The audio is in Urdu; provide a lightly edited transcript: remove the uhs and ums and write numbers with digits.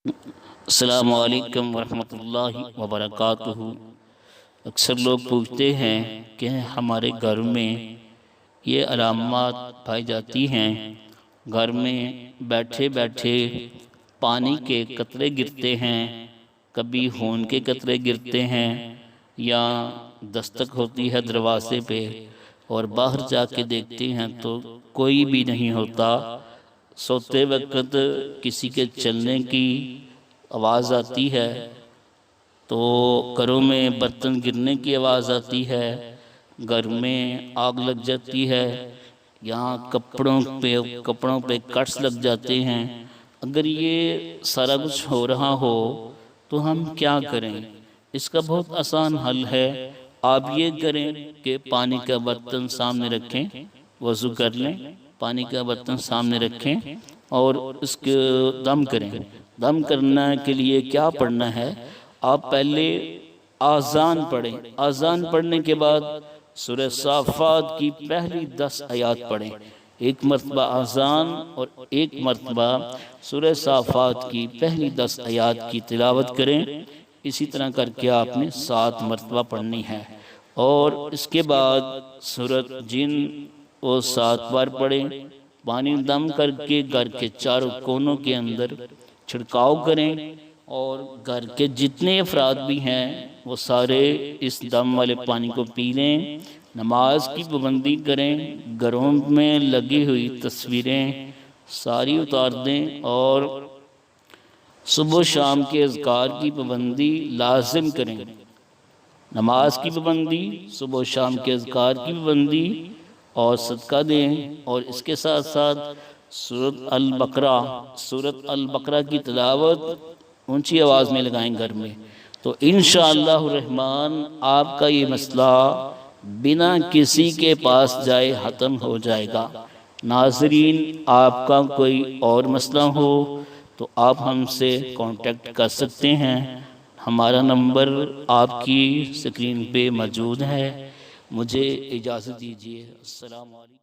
السلام علیکم ورحمۃ اللہ وبرکاتہ۔ اکثر لوگ پوچھتے ہیں کہ ہمارے گھر میں یہ علامات پائی جاتی ہیں، گھر میں بیٹھے بیٹھے پانی کے قطرے گرتے ہیں، کبھی خون کے قطرے گرتے ہیں، یا دستک ہوتی ہے دروازے پہ اور باہر جا کے دیکھتے ہیں تو کوئی بھی نہیں ہوتا، سوتے وقت کسی کے چلنے کی آواز آتی ہے، تو گھروں میں برتن گرنے کی آواز آتی ہے، گھر میں آگ لگ جاتی ہے، یہاں کپڑوں پہ کٹس لگ جاتے ہیں۔ اگر یہ سارا کچھ ہو رہا ہو تو ہم کیا کریں؟ اس کا بہت آسان حل ہے۔ آپ یہ کریں کہ پانی کا برتن سامنے رکھیں، وضو کر لیں، پانی کا برتن سامنے رکھیں اور اس کے دم کریں۔ دم کرنے کے لیے کیا پڑھنا ہے؟ آپ پہلے آذان پڑھیں، آذان پڑھنے کے بعد سورہ صافات کی پہلی 10 آیات پڑھیں، ایک مرتبہ آذان اور ایک مرتبہ سورہ صافات کی پہلی 10 آیات کی تلاوت کریں۔ اسی طرح کر کے آپ نے 7 مرتبہ پڑھنی ہے، اور اس کے بعد سورۃ جن وہ 7 بار پڑھیں۔ پانی دم کر کے گھر کے چاروں کونوں کے اندر چھڑکاؤ کریں، اور گھر کے جتنے افراد بھی ہیں وہ سارے اس دم والے پانی کو پی لیں۔ نماز کی پابندی کریں، گھروں میں لگی ہوئی تصویریں ساری اتار دیں، اور صبح و شام کے اذکار کی پابندی لازم کریں۔ نماز کی پابندی، صبح و شام کے اذکار کی پابندی، اور صدقہ دیں، اور اس کے ساتھ ساتھ سورۃ البقرہ کی تلاوت اونچی آواز میں لگائیں گھر میں، تو انشاءاللہ الرحمن آپ کا یہ مسئلہ بنا کسی کے پاس جائے ختم ہو جائے گا۔ ناظرین، آپ کا کوئی اور مسئلہ ہو تو آپ ہم سے کانٹیکٹ کر سکتے ہیں، ہمارا نمبر آپ کی سکرین پہ موجود ہے۔ مجھے اجازت دیجیے، السلام علیکم۔